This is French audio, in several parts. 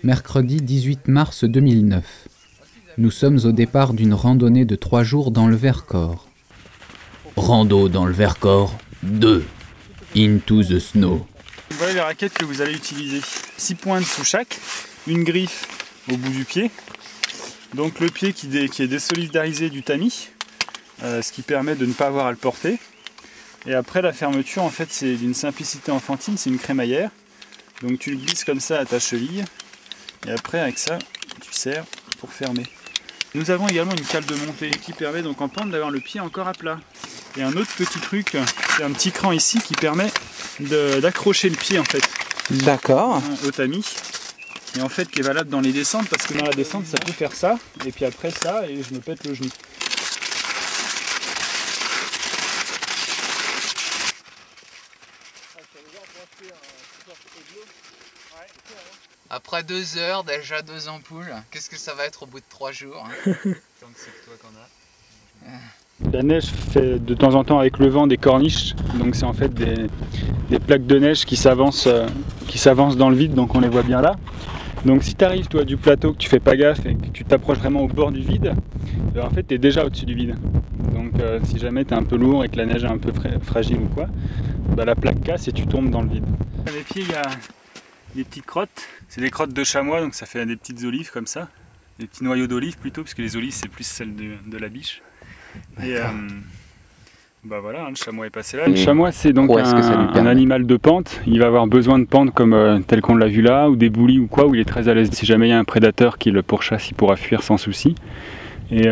Mercredi 18 mars 2009. Nous sommes au départ d'une randonnée de 3 jours dans le Vercors. Rando dans le Vercors 2. Into the snow. Voilà les raquettes que vous allez utiliser. 6 pointes sous chaque, une griffe au bout du pied. Donc le pied qui est désolidarisé du tamis, ce qui permet de ne pas avoir à le porter. Et après la fermeture, en fait, c'est d'une simplicité enfantine, c'est une crémaillère. Donc tu le glisses comme ça à ta cheville. Et après avec ça, tu serres pour fermer. Nous avons également une cale de montée qui permet donc en pente d'avoir le pied encore à plat. Et un autre petit truc, c'est un petit cran ici qui permet d'accrocher le pied en fait. D'accord. Au tamis. Et en fait qui est valable dans les descentes parce que dans la descente ça peut faire ça. Et puis après ça et je me pète le genou. Après 2 heures, déjà 2 ampoules, qu'est-ce que ça va être au bout de 3 jours hein? Tant que c'est que toi qu'on a. La neige fait de temps en temps avec le vent des corniches, donc c'est en fait des plaques de neige qui s'avancent dans le vide, donc on les voit bien là. Donc si tu arrives toi du plateau, que tu fais pas gaffe et que tu t'approches vraiment au bord du vide, en fait tu es déjà au-dessus du vide. Donc si jamais tu es un peu lourd et que la neige est un peu fragile ou quoi, bah, la plaque casse et tu tombes dans le vide. À mes pieds il y a des petites crottes, c'est des crottes de chamois, donc ça fait des petites olives comme ça, des petits noyaux d'olives plutôt, parce que les olives c'est plus celle de la biche. Et bah voilà, le chamois est passé là. Le chamois c'est donc un animal de pente, il va avoir besoin de pente comme tel qu'on l'a vu là, ou des boulis ou quoi, où il est très à l'aise. Si jamais il y a un prédateur qui le pourchasse, il pourra fuir sans souci. Et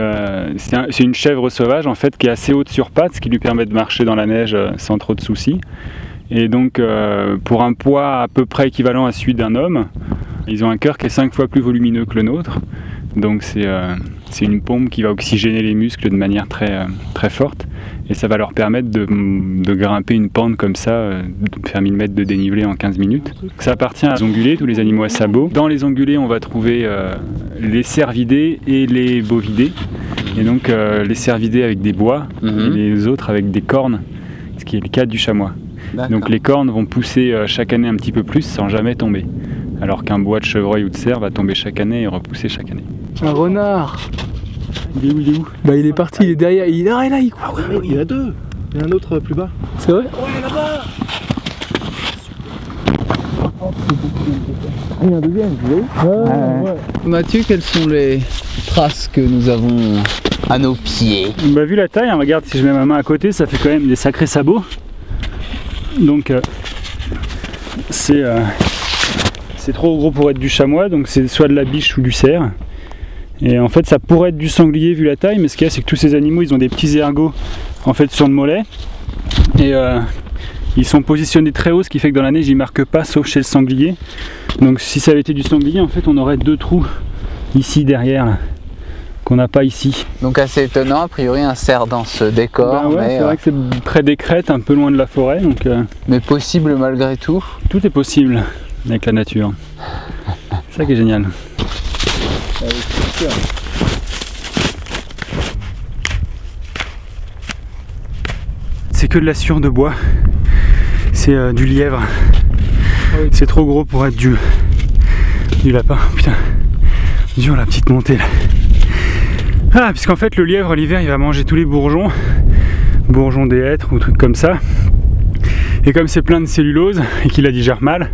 c'est une chèvre sauvage en fait qui est assez haute sur pattes, ce qui lui permet de marcher dans la neige sans trop de soucis. Et donc pour un poids à peu près équivalent à celui d'un homme, ils ont un cœur qui est 5 fois plus volumineux que le nôtre. Donc c'est une pompe qui va oxygéner les muscles de manière très forte. Et ça va leur permettre de grimper une pente comme ça, de faire 1000 mètres de dénivelé en 15 minutes. Ça appartient aux ongulés, tous les animaux à sabots. Dans les ongulés, on va trouver les cervidés et les bovidés. Et donc les cervidés avec des bois et les autres avec des cornes, ce qui est le cas du chamois. Donc les cornes vont pousser chaque année un petit peu plus sans jamais tomber. Alors qu'un bois de chevreuil ou de cerf va tomber chaque année et repousser chaque année. Un renard! Il est où? Bah il est parti, il est derrière, il est là, il court. Ah ouais, il y en a 2. Il y en a un autre plus bas. C'est vrai? Ouais, là-bas. Il y a un deuxième, vous voyez? Ouais. Mathieu, quelles sont les traces que nous avons à nos pieds? Bah vu la taille, hein, regarde, si je mets ma main à côté, ça fait quand même des sacrés sabots. Donc c'est trop gros pour être du chamois, donc c'est soit de la biche ou du cerf. Et en fait ça pourrait être du sanglier vu la taille, mais ce qu'il y a c'est que tous ces animaux ils ont des petits ergots en fait sur le mollet. Et ils sont positionnés très haut, ce qui fait que dans la neige ils marquent pas, sauf chez le sanglier. Donc si ça avait été du sanglier, en fait on aurait 2 trous ici derrière qu'on n'a pas ici. Donc assez étonnant, a priori un cerf dans ce décor. Bah ouais, mais c'est vrai que c'est près des crêtes, un peu loin de la forêt. Donc, mais possible malgré tout. tout est possible avec la nature. C'est ça qui est génial. C'est que de la sciure de bois. C'est du lièvre. C'est trop gros pour être du lapin. Putain, dur la petite montée là. Ah, puisqu'en fait le lièvre l'hiver il va manger tous les bourgeons des hêtres ou trucs comme ça. Et comme c'est plein de cellulose et qu'il la digère mal,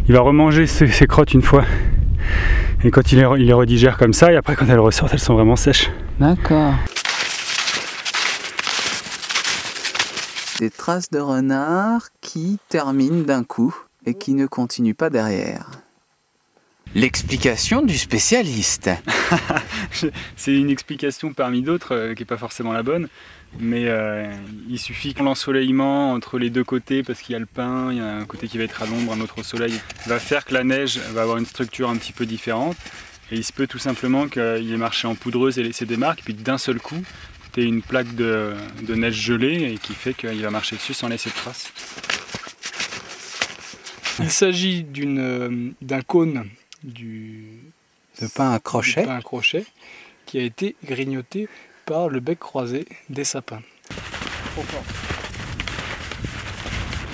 il va remanger ses crottes une fois. Et quand il les redigère comme ça, et après quand elles ressortent, elles sont vraiment sèches. D'accord. Des traces de renard qui terminent d'un coup et qui ne continuent pas derrière. L'explication du spécialiste. C'est une explication parmi d'autres qui n'est pas forcément la bonne, mais il suffit que l'ensoleillement entre les deux côtés, parce qu'il y a le pin, il y a un côté qui va être à l'ombre, un autre au soleil, va faire que la neige va avoir une structure un petit peu différente, et il se peut tout simplement qu'il ait marché en poudreuse et laissé des marques, et puis d'un seul coup, tu as une plaque de neige gelée, et qui fait qu'il va marcher dessus sans laisser de traces. Il s'agit d'un cône de pain à crochet qui a été grignoté par le bec croisé des sapins. Trop fort.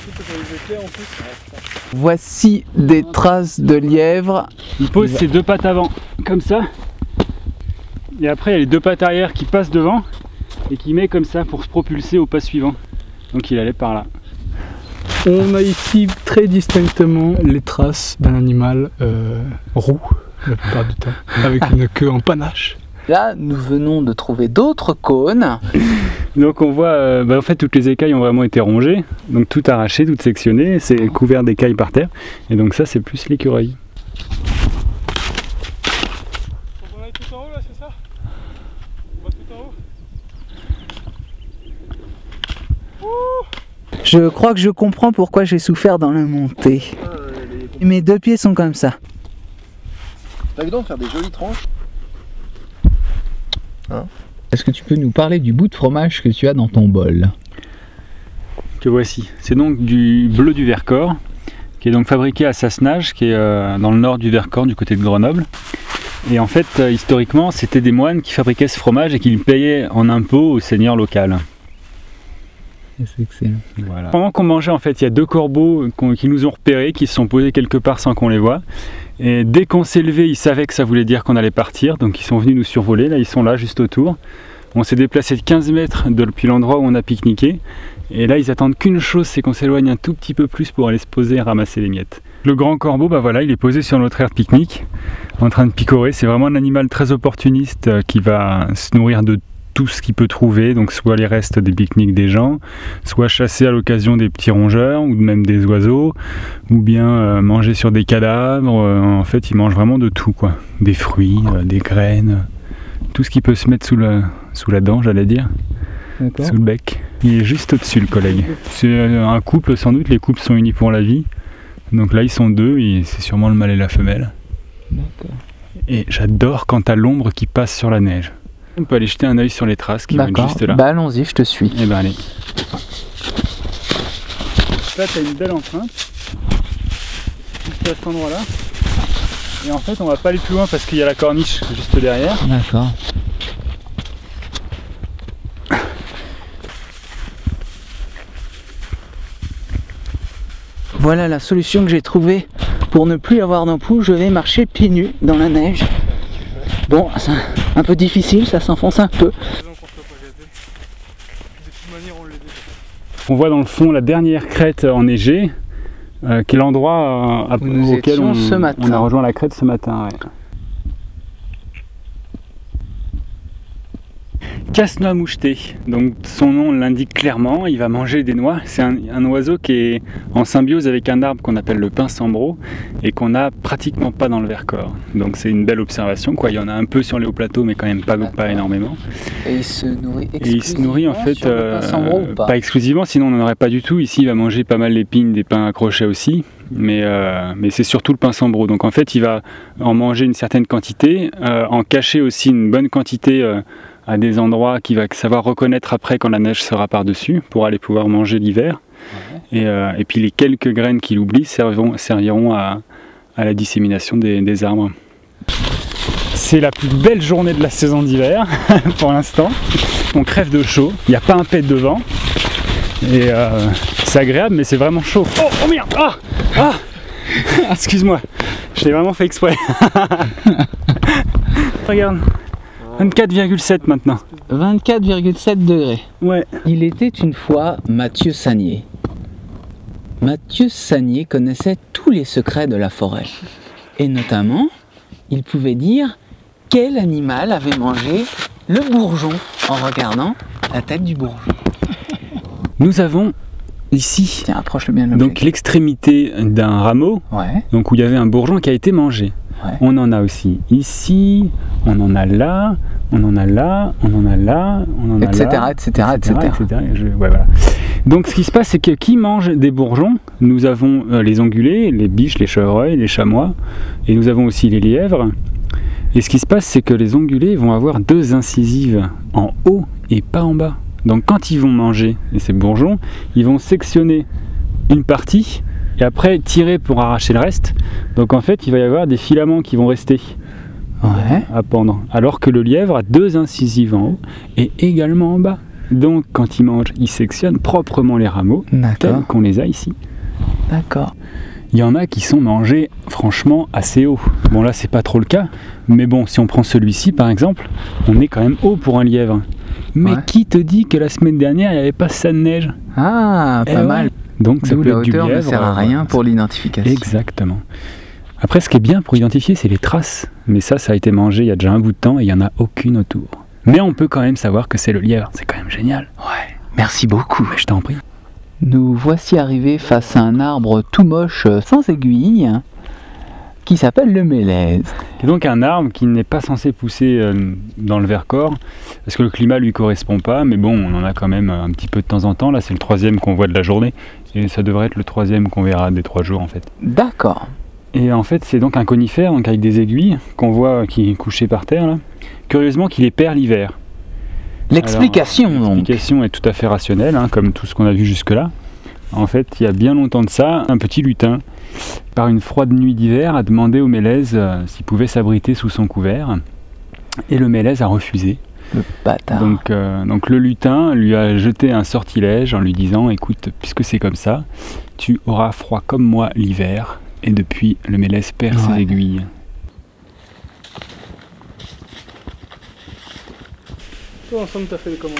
Tu peux les éclairs en plus. Voici des traces de lièvre. Il pose ses deux pattes avant, comme ça. Et après, il y a les deux pattes arrière qui passent devant et qui met comme ça pour se propulser au pas suivant. Donc il allait par là. On a ici très distinctement les traces d'un animal roux, la plupart du temps, avec une queue en panache. Là, nous venons de trouver d'autres cônes. Donc on voit, en fait toutes les écailles ont vraiment été rongées, donc tout arraché, tout sectionné, c'est couvert d'écailles par terre, et donc ça c'est plus l'écureuil. On est tout en haut là, c'est ça? On va tout en haut. Je crois que je comprends pourquoi j'ai souffert dans la montée. Mes deux pieds sont comme ça. T'as vu donc faire des jolies tranches. Est-ce que tu peux nous parler du bout de fromage que tu as dans ton bol? Que voici, c'est donc du bleu du Vercors, qui est donc fabriqué à Sassenage, qui est dans le nord du Vercors, du côté de Grenoble. Et en fait, historiquement, c'était des moines qui fabriquaient ce fromage et qui le payaient en impôts au seigneur local. C'est excellent. Voilà. Pendant qu'on mangeait, en fait, il y a deux corbeaux qui nous ont repérés, qui se sont posés quelque part sans qu'on les voie. Et dès qu'on s'est levé, ils savaient que ça voulait dire qu'on allait partir, donc ils sont venus nous survoler. Là, ils sont là, juste autour. On s'est déplacé de 15 mètres depuis l'endroit où on a pique-niqué. Et là, ils attendent qu'une chose, c'est qu'on s'éloigne un tout petit peu plus pour aller se poser et ramasser les miettes. Le grand corbeau, voilà, il est posé sur notre aire de pique-nique, en train de picorer. C'est vraiment un animal très opportuniste qui va se nourrir de tout ce qu'il peut trouver, donc soit les restes des pique-niques des gens, soit chasser à l'occasion des petits rongeurs ou même des oiseaux, ou bien manger sur des cadavres. En fait, il mange vraiment de tout, quoi. Des fruits, des graines, tout ce qui peut se mettre sous la dent, j'allais dire, sous le bec. Il est juste au-dessus, le collègue. C'est un couple, sans doute, les couples sont unis pour la vie. Donc là, ils sont deux, et c'est sûrement le mâle et la femelle. Et j'adore quand t'as l'ombre qui passe sur la neige. On peut aller jeter un œil sur les traces qui vont être juste là. Bah allons-y, je te suis. Et ben allez. Là tu as une belle empreinte, juste à cet endroit là. Et en fait on va pas aller plus loin parce qu'il y a la corniche juste derrière. D'accord. Voilà la solution que j'ai trouvée pour ne plus avoir d'ampoule. Je vais marcher pieds nus dans la neige. Bon, c'est un peu difficile, ça s'enfonce un peu. On voit dans le fond la dernière crête enneigée, qui est l'endroit auquel on a rejoint la crête ce matin. Ouais. Casse-noix moucheté, donc son nom l'indique clairement, il va manger des noix. C'est un oiseau qui est en symbiose avec un arbre qu'on appelle le pin sambro et qu'on n'a pratiquement pas dans le Vercors. Donc c'est une belle observation, quoi. Il y en a un peu sur les hauts plateaux mais quand même pas énormément. Et il se nourrit exclusivement il se nourrit en fait sur le pin sambro ou pas exclusivement, sinon on n'en aurait pas du tout. Ici il va manger pas mal l'épine, des pins à crochet aussi. Mais c'est surtout le pin sambro. Donc en fait il va en manger une certaine quantité, en cacher aussi une bonne quantité à des endroits qu'il va savoir reconnaître après quand la neige sera par-dessus pour aller pouvoir manger l'hiver. Ouais. Et puis les quelques graines qu'il oublie serviront à la dissémination des arbres. C'est la plus belle journée de la saison d'hiver pour l'instant. On crève de chaud, il n'y a pas un pet de vent. Et c'est agréable mais c'est vraiment chaud. Oh merde! Ah excuse-moi, je l'ai vraiment fait exprès. Regarde. 24,7 maintenant. 24,7 degrés. Ouais. Il était une fois Mathieu Sagnier. Mathieu Sagnier connaissait tous les secrets de la forêt. Et notamment, il pouvait dire quel animal avait mangé le bourgeon en regardant la tête du bourgeon. Nous avons ici, tiens, approche-le bien, donc l'extrémité d'un rameau, ouais. Donc où il y avait un bourgeon qui a été mangé. Ouais. On en a aussi ici, on en a là, on en a là, on en a là, on en a là, etc. Ouais, voilà. Donc ce qui se passe, c'est que qui mange des bourgeons, nous avons les ongulés, les biches, les chevreuils, les chamois, et nous avons aussi les lièvres. Et ce qui se passe, c'est que les ongulés vont avoir deux incisives en haut et pas en bas. Donc quand ils vont manger ces bourgeons, ils vont sectionner une partie et après tirer pour arracher le reste. Donc en fait il va y avoir des filaments qui vont rester à pendre. Alors que le lièvre a deux incisives en haut et également en bas. Donc quand il mange, il sectionne proprement les rameaux tels qu'on les a ici. D'accord. Il y en a qui sont mangés franchement assez haut. Bon là c'est pas trop le cas, mais bon si on prend celui-ci par exemple, on est quand même haut pour un lièvre. Mais Ouais. qui te dit que la semaine dernière il n'y avait pas ça de neige? Ah, Eh pas ouais. mal. Donc ça D'où peut la être du hauteur ne lièvre. sert à rien voilà. pour l'identification. Exactement. Après ce qui est bien pour identifier c'est les traces. Mais ça a été mangé il y a déjà un bout de temps et il n'y en a aucune autour. Mais on peut quand même savoir que c'est le lièvre, c'est quand même génial. Ouais, merci beaucoup. Mais je t'en prie. Nous voici arrivés face à un arbre tout moche sans aiguille qui s'appelle le mélèze. Et donc un arbre qui n'est pas censé pousser dans le Vercors, parce que le climat lui correspond pas, mais bon, on en a quand même un petit peu de temps en temps. Là, c'est le 3e qu'on voit de la journée, et ça devrait être le 3e qu'on verra des 3 jours en fait. D'accord. Et en fait, c'est donc un conifère, donc avec des aiguilles, qu'on voit qui est couché par terre là. Curieusement, qu'il est perd l'hiver. L'explication Alors, donc. l'explication est tout à fait rationnelle, hein, comme tout ce qu'on a vu jusque-là. En fait, il y a bien longtemps de ça, un petit lutin, par une froide nuit d'hiver, a demandé au mélèze s'il pouvait s'abriter sous son couvert. Et le mélèze a refusé. Le bâtard. Donc le lutin lui a jeté un sortilège en lui disant « Écoute, puisque c'est comme ça, tu auras froid comme moi l'hiver. » Et depuis, le mélèze perd ses aiguilles. Toi, ensemble, t'as fait les commandes.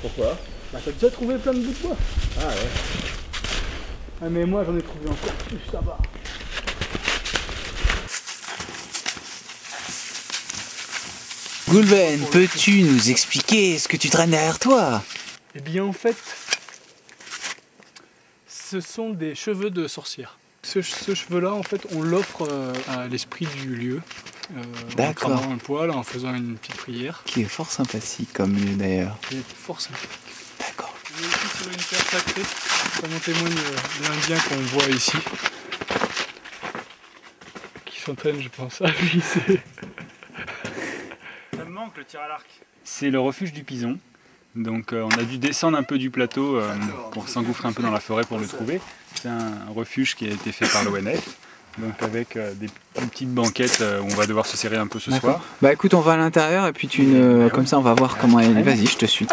Pourquoi? Bah, t'as déjà trouvé plein de bouts de bois. Ah ouais. Ah, mais moi, j'en ai trouvé encore plus, ça va. Goulven, peux-tu nous expliquer ce que tu traînes derrière toi? Eh bien, en fait, ce sont des cheveux de sorcière. Ce cheveu-là, en fait, on l'offre à l'esprit du lieu. D'accord. En cramant un poil, en faisant une petite prière. Qui est fort sympathique comme lieu d'ailleurs. C'est fort sympathique. D'accord. On est ici sur une terre sacrée. Ça m'en témoigne l'Indien qu'on voit ici. Qui s'entraîne, je pense, à visser. Ça me manque le tir à l'arc. C'est le refuge du Pison. Donc on a dû descendre un peu du plateau pour s'engouffrer un peu dans la forêt pour le trouver. C'est un refuge qui a été fait par l'ONF. Donc avec des petites banquettes où on va devoir se serrer un peu ce soir. Bah écoute, on va à l'intérieur et puis comme ça on va voir comment elle est. Vas-y, je te suis.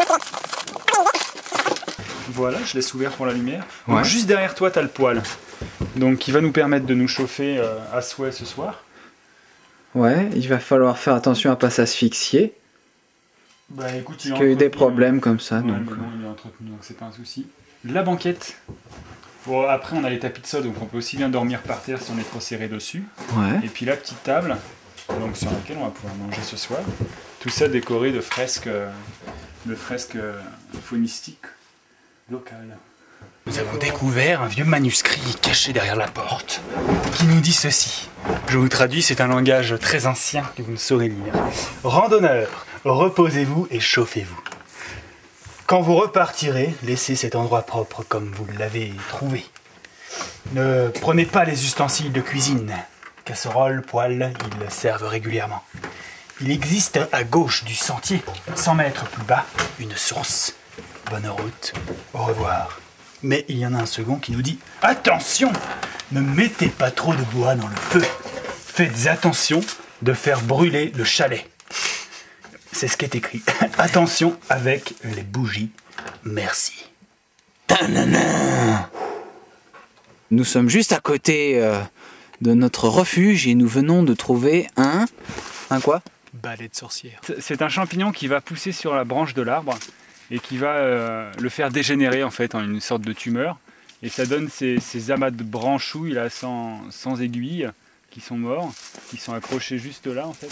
Voilà, je laisse ouvert pour la lumière. Ouais. Donc, juste derrière toi, tu as le poêle. Donc qui va nous permettre de nous chauffer à souhait ce soir. Ouais, il va falloir faire attention à pas s'asphyxier. Bah écoute, Parce qu'il y a eu des problèmes comme ça. Ouais, Donc. mais bon, il est entretenu, donc c'est pas un souci. La banquette. Bon, après, on a les tapis de sol, donc on peut aussi bien dormir par terre si on est trop serré dessus. Ouais. Et puis la petite table, donc sur laquelle on va pouvoir manger ce soir. Tout ça décoré de fresques faunistiques locales. Nous avons découvert un vieux manuscrit caché derrière la porte qui nous dit ceci. Je vous traduis, c'est un langage très ancien que vous ne saurez lire. Randonneurs, reposez-vous et chauffez-vous. Quand vous repartirez, laissez cet endroit propre comme vous l'avez trouvé. Ne prenez pas les ustensiles de cuisine. Casseroles, poêles, ils servent régulièrement. Il existe à gauche du sentier, 100 mètres plus bas, une source. Bonne route, au revoir. Mais il y en a un second qui nous dit « Attention, ne mettez pas trop de bois dans le feu. Faites attention de faire brûler le chalet. » C'est ce qui est écrit. Attention avec les bougies. Merci. Nous sommes juste à côté de notre refuge et nous venons de trouver un quoi? Balai de sorcière. C'est un champignon qui va pousser sur la branche de l'arbre et qui va le faire dégénérer en fait en une sorte de tumeur. Et ça donne ces amas de branchouilles là sans aiguilles qui sont morts, qui sont accrochés juste là en fait,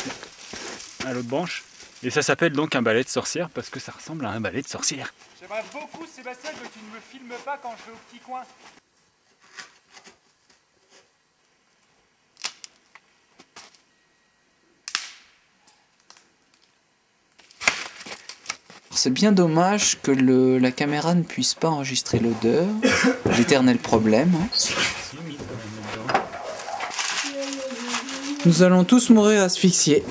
à l'autre branche. Et ça s'appelle donc un balai de sorcière parce que ça ressemble à un balai de sorcière. J'aimerais beaucoup Sébastien que tu ne me filmes pas quand je vais au petit coin. C'est bien dommage que la caméra ne puisse pas enregistrer l'odeur. L'éternel problème. Nous allons tous mourir asphyxiés.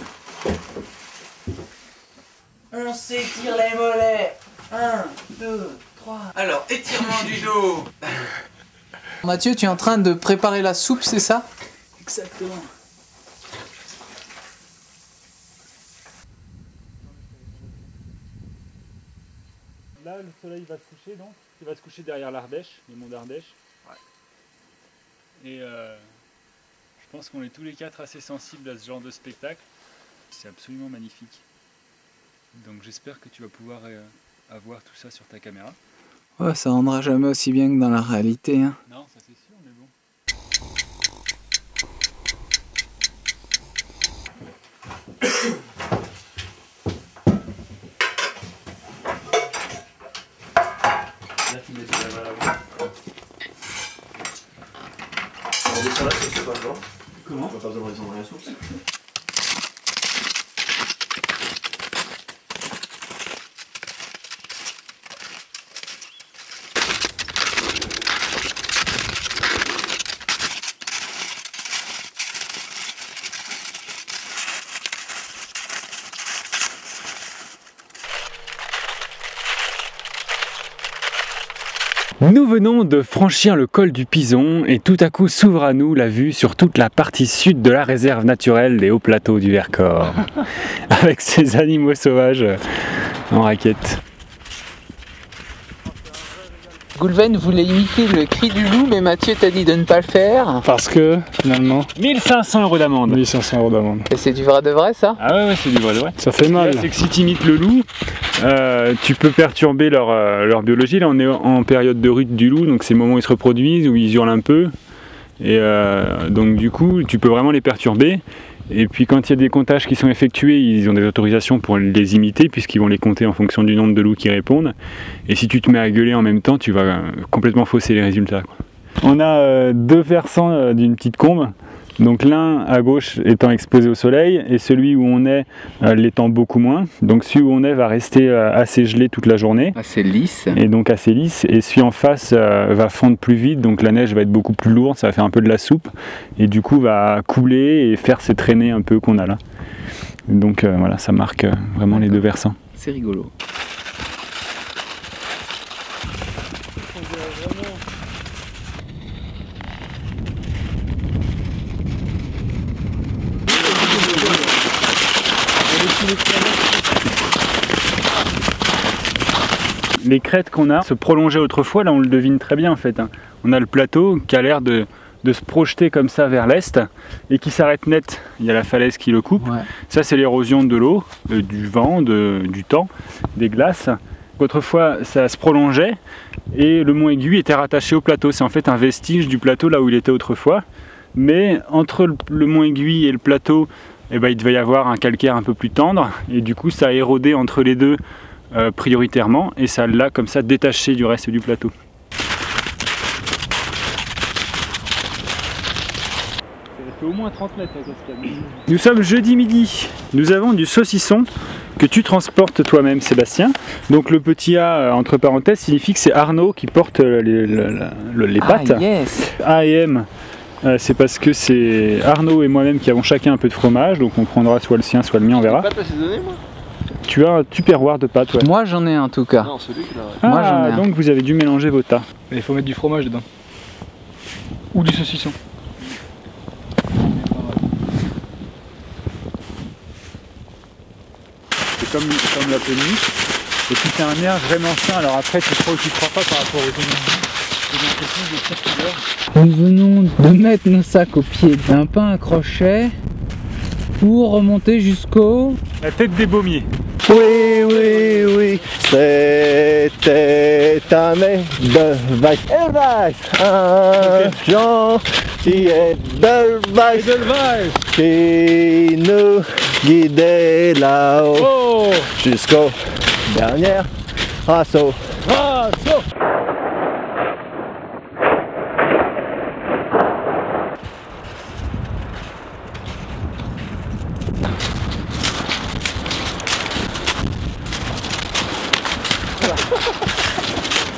On s'étire les mollets. 1, 2, 3. Alors, étirement du dos. Mathieu, tu es en train de préparer la soupe, c'est ça? Exactement. Là, le soleil va se coucher donc. Il va se coucher derrière l'Ardèche, les monts d'Ardèche. Ouais. Et je pense qu'on est tous les quatre assez sensibles à ce genre de spectacle. C'est absolument magnifique. Donc j'espère que tu vas pouvoir avoir tout ça sur ta caméra. Ouais, ça rendra jamais aussi bien que dans la réalité. Hein. Non, ça c'est sûr, mais bon. Là, tu mets de la main à on descend la sauce, c'est pas le genre. Comment? On n'a pas besoin de redescendre la sauce. Nous venons de franchir le col du Pison et tout à coup s'ouvre à nous la vue sur toute la partie sud de la réserve naturelle des hauts plateaux du Vercors, avec ces animaux sauvages en raquette. Goulven voulait imiter le cri du loup, mais Mathieu t'a dit de ne pas le faire. Parce que finalement, 1500 € d'amende. 1500 € d'amende. Et c'est du vrai de vrai ça? Ah ouais, c'est du vrai de vrai. Ça fait mal. C'est que si tu imites le loup, tu peux perturber leur biologie. Là, on est en période de rut du loup, donc c'est le moment où ils se reproduisent, où ils hurlent un peu. Et donc du coup, tu peux vraiment les perturber. Et puis quand il y a des comptages qui sont effectués, ils ont des autorisations pour les imiter, puisqu'ils vont les compter en fonction du nombre de loups qui répondent. Et si tu te mets à gueuler en même temps, tu vas complètement fausser les résultats, quoi. On a deux versants d'une petite combe. Donc l'un à gauche étant exposé au soleil et celui où on est l'étant beaucoup moins. Donc celui où on est va rester assez gelé toute la journée. Assez lisse. Et donc assez lisse. Et celui en face va fondre plus vite, donc la neige va être beaucoup plus lourde, ça va faire un peu de la soupe. Et du coup va couler et faire ces traînées un peu qu'on a là. Donc voilà, ça marque vraiment les deux versants. C'est rigolo. Les crêtes qu'on a se prolongeaient autrefois, là on le devine très bien en fait. On a le plateau qui a l'air de se projeter comme ça vers l'est et qui s'arrête net. Il y a la falaise qui le coupe. Ouais. Ça c'est l'érosion de l'eau, du vent, du temps, des glaces. Autrefois ça se prolongeait et le mont Aiguille était rattaché au plateau. C'est en fait un vestige du plateau là où il était autrefois. Mais entre le mont Aiguille et le plateau, eh ben, il devait y avoir un calcaire un peu plus tendre et du coup ça a érodé entre les deux prioritairement et ça l'a comme ça détaché du reste du plateau. Ça fait au moins 30 mètres la cascade. Nous sommes jeudi midi, nous avons du saucisson que tu transportes toi-même Sébastien. Donc le petit A entre parenthèses signifie que c'est Arnaud qui porte les pattes. Ah yes. A et M. C'est parce que c'est Arnaud et moi-même qui avons chacun un peu de fromage, donc on prendra soit le sien, soit le mien, on verra. Pas assaisonné, moi. Tu as un tupperware de pâtes, ouais. Moi j'en ai un en tout cas. Non, celui qui l'a. Ah, moi, j'en ai un. donc vous avez dû mélanger vos tas. Il faut mettre du fromage dedans. Ou du saucisson. C'est comme la penny. Et puis c'est un air vraiment sain. Alors après, tu crois ou tu crois pas par rapport aux énergies. Nous venons de mettre nos sacs au pied d'un pain à crochet pour remonter jusqu'au... La tête des baumiers. Oui, oui, oui, c'était un Edelweiss. Un gentil Edelweiss qui nous guidait là-haut Oh, jusqu'au dernier assaut.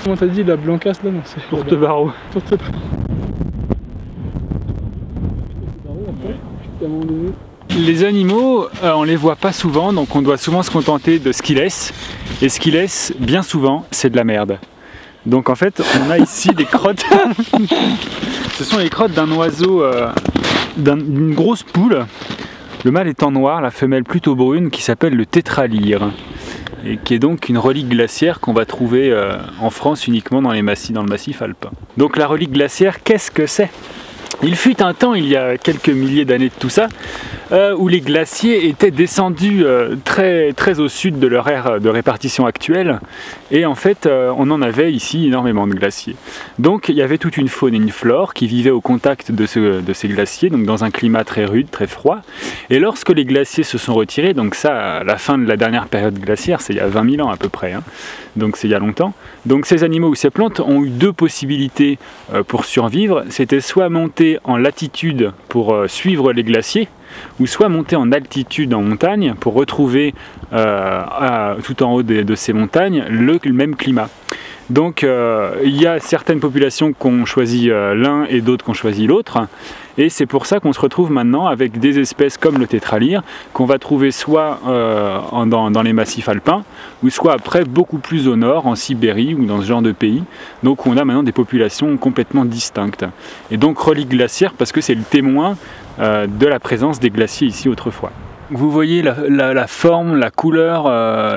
Comment t'as dit la Blancas là? Non, c'est Tourtebarreau. Les animaux, on les voit pas souvent, donc on doit souvent se contenter de ce qu'ils laissent. Et ce qu'ils laissent, bien souvent, c'est de la merde. Donc en fait, on a ici des crottes. Ce sont les crottes d'un oiseau, d'une grosse poule. Le mâle étant noir, la femelle plutôt brune, qui s'appelle le tétralyre. Et qui est donc une relique glaciaire qu'on va trouver en France uniquement dans le massif alpin. Donc la relique glaciaire, qu'est-ce que c'est? Il fut un temps, il y a quelques milliers d'années de tout ça, où les glaciers étaient descendus très, très au sud de leur aire de répartition actuelle, et en fait on en avait ici énormément de glaciers. Donc il y avait toute une faune et une flore qui vivaient au contact de ces glaciers, donc dans un climat très rude, très froid, et lorsque les glaciers se sont retirés, donc ça à la fin de la dernière période glaciaire, c'est il y a 20 000 ans à peu près, hein, donc c'est il y a longtemps, donc ces animaux ou ces plantes ont eu deux possibilités pour survivre, c'était soit monter en latitude pour suivre les glaciers, ou soit monter en altitude en montagne pour retrouver tout en haut de ces montagnes le même climat. Donc il y a certaines populations qui ont choisi l'un et d'autres qui ont choisi l'autre, et c'est pour ça qu'on se retrouve maintenant avec des espèces comme le tétralyre qu'on va trouver soit dans les massifs alpins, ou soit après beaucoup plus au nord, en Sibérie ou dans ce genre de pays. Donc on a maintenant des populations complètement distinctes. Et donc relique glaciaire parce que c'est le témoin de la présence des glaciers ici autrefois. Vous voyez la forme, la couleur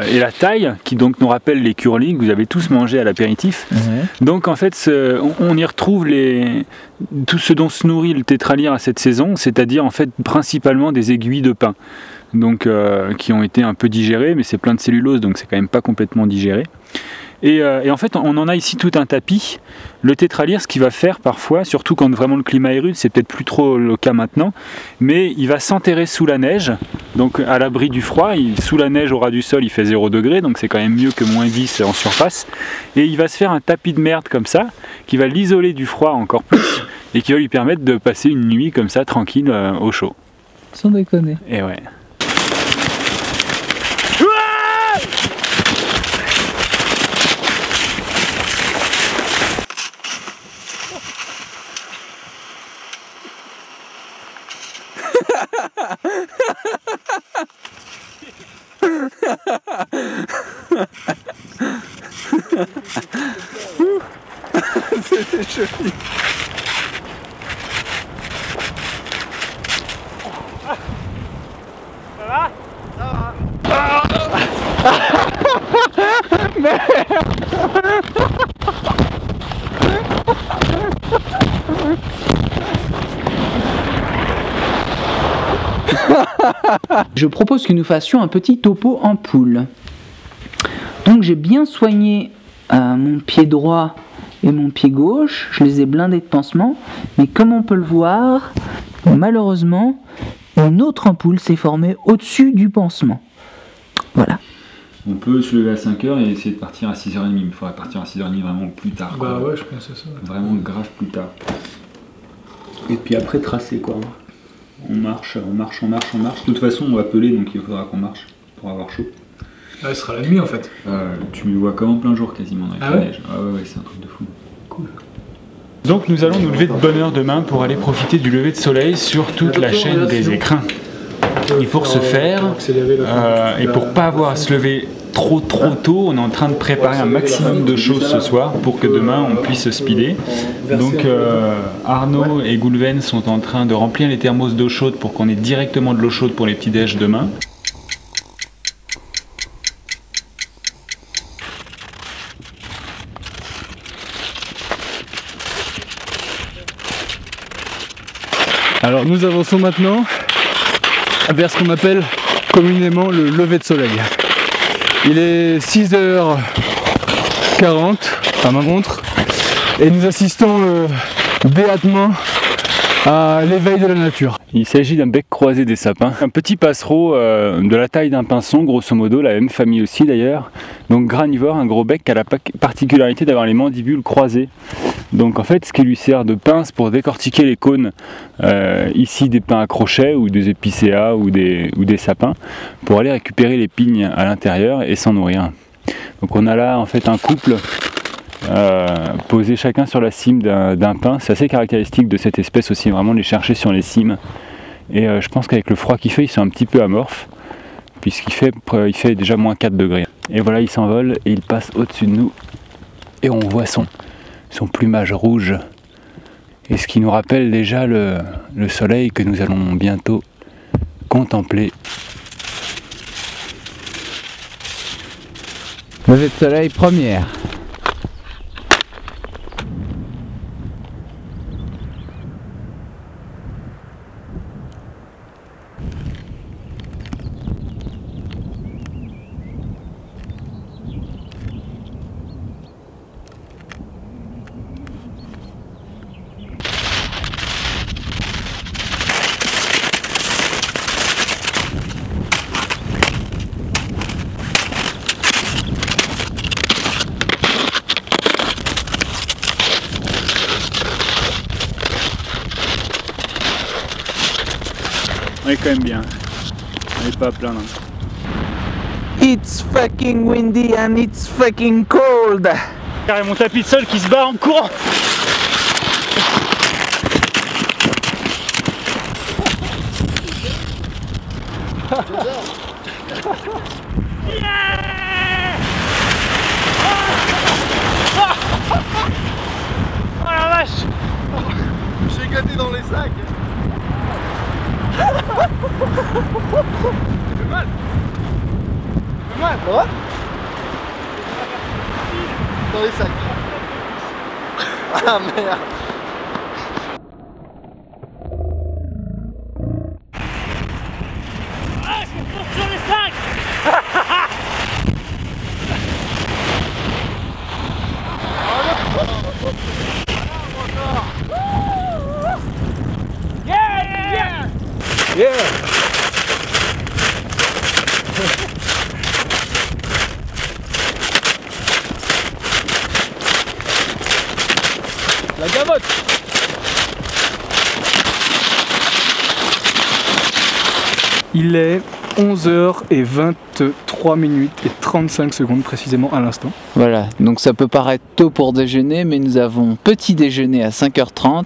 et la taille qui donc nous rappellent les curlis que vous avez tous mangé à l'apéritif. Donc en fait on y retrouve tout ce dont se nourrit le tétralyre à cette saison, c'est-à-dire en fait principalement des aiguilles de pin, donc qui ont été un peu digérées, mais c'est plein de cellulose donc c'est quand même pas complètement digéré. Et en fait on en a ici tout un tapis. Le tétralyre, ce qu'il va faire parfois, surtout quand vraiment le climat est rude, c'est peut-être plus trop le cas maintenant, mais il va s'enterrer sous la neige, donc à l'abri du froid. Sous la neige au ras du sol il fait 0 degré, donc c'est quand même mieux que moins 10 en surface, et il va se faire un tapis de merde comme ça, qui va l'isoler du froid encore plus, et qui va lui permettre de passer une nuit comme ça tranquille au chaud. Sans déconner. Et ouais. C'était joli. Ça va? Ça va. Merde. Je propose que nous fassions un petit topo en poule. Donc j'ai bien soigné mon pied droit et mon pied gauche, je les ai blindés de pansements, mais comme on peut le voir, malheureusement, une autre ampoule s'est formée au-dessus du pansement. Voilà. On peut se lever à 5h et essayer de partir à 6h30, il faudrait partir à 6h30 vraiment plus tard. Bah ouais, je pense à ça. Vraiment grave plus tard. Et puis après tracer quoi. On marche. De toute façon on va peler donc il faudra qu'on marche pour avoir chaud. Ah, ce sera la nuit en fait. Tu me vois comme en plein jour quasiment avec la neige. Ah ouais, c'est un truc de fou. Cool. Donc nous allons nous lever de bonne heure demain pour aller profiter du lever de soleil sur toute la chaîne des écrins. Et pour ce faire, et pour pas avoir à se lever trop tôt, on est en train de préparer un maximum de choses ce soir pour que demain on puisse speeder. Donc Arnaud et Goulven sont en train de remplir les thermos d'eau chaude pour qu'on ait directement de l'eau chaude pour les petits déj demain. Alors nous avançons maintenant vers ce qu'on appelle communément le lever de soleil. Il est 6h40 à ma montre et nous assistons béatement à l'éveil de la nature. Il s'agit d'un bec croisé des sapins, un petit passereau de la taille d'un pinson, grosso modo, la même famille aussi d'ailleurs. Donc granivore, un gros bec qui a la particularité d'avoir les mandibules croisées. Donc en fait ce qui lui sert de pince pour décortiquer les cônes ici des pins à crochet ou des épicéas ou des sapins pour aller récupérer les pignes à l'intérieur et s'en nourrir. Donc on a là en fait un couple posé chacun sur la cime d'un pin. C'est assez caractéristique de cette espèce aussi, vraiment les chercher sur les cimes. Et je pense qu'avec le froid qu'il fait ils sont un petit peu amorphes puisqu'il fait déjà moins 4 degrés. Et voilà, il s'envole et il passe au-dessus de nous et on voit son plumage rouge, et ce qui nous rappelle déjà le soleil que nous allons bientôt contempler. Lever de soleil première. On est quand même bien. On n'est pas à plaindre. It's fucking windy and it's fucking cold. Car mon tapis de sol qui se bat en courant. Oh la vache! J'ai éclaté dans les sacs. Ça fait mal. Ça fait mal, ça va? Dans les sacs. Ah merde. Sur les sacs! La gavotte. Il est 11h23 minutes et 35 secondes précisément à l'instant. Voilà, donc ça peut paraître tôt pour déjeuner, mais nous avons petit déjeuner à 5h30.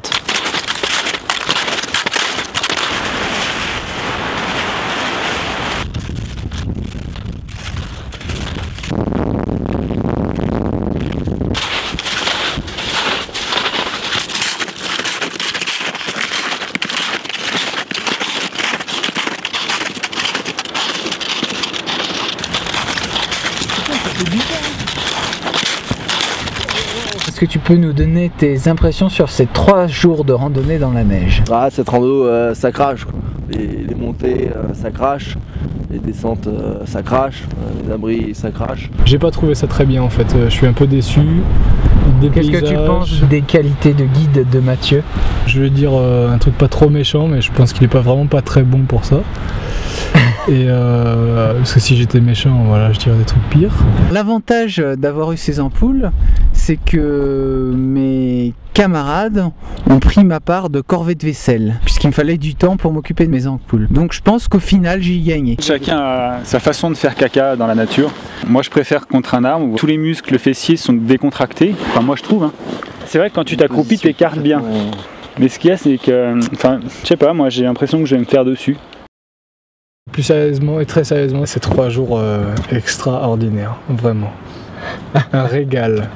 Est-ce que tu peux nous donner tes impressions sur ces 3 jours de randonnée dans la neige? Ah, cette rando, ça crache quoi. Les montées, ça crache. Les descentes, ça crache. Les abris, ça crache. J'ai pas trouvé ça très bien en fait, je suis un peu déçu. Qu'est-ce que tu penses des qualités de guide de Mathieu? Je vais dire un truc pas trop méchant, mais je pense qu'il est vraiment pas très bon pour ça. Et parce que si j'étais méchant, voilà, je dirais des trucs pires. L'avantage d'avoir eu ces ampoules, c'est que mes camarades ont pris ma part de corvée de vaisselle, puisqu'il me fallait du temps pour m'occuper de mes ampoules. Donc je pense qu'au final, j'y ai gagné. Chacun a sa façon de faire caca dans la nature. Moi je préfère contre un arbre où tous les muscles fessiers sont décontractés. Enfin moi je trouve. Hein. C'est vrai que quand tu t'accroupis, t'écartes bien. Mais ce qu'il y a, c'est que, enfin, je sais pas, moi j'ai l'impression que je vais me faire dessus. Plus sérieusement et très sérieusement, c'est 3 jours extraordinaires, vraiment. Un régal.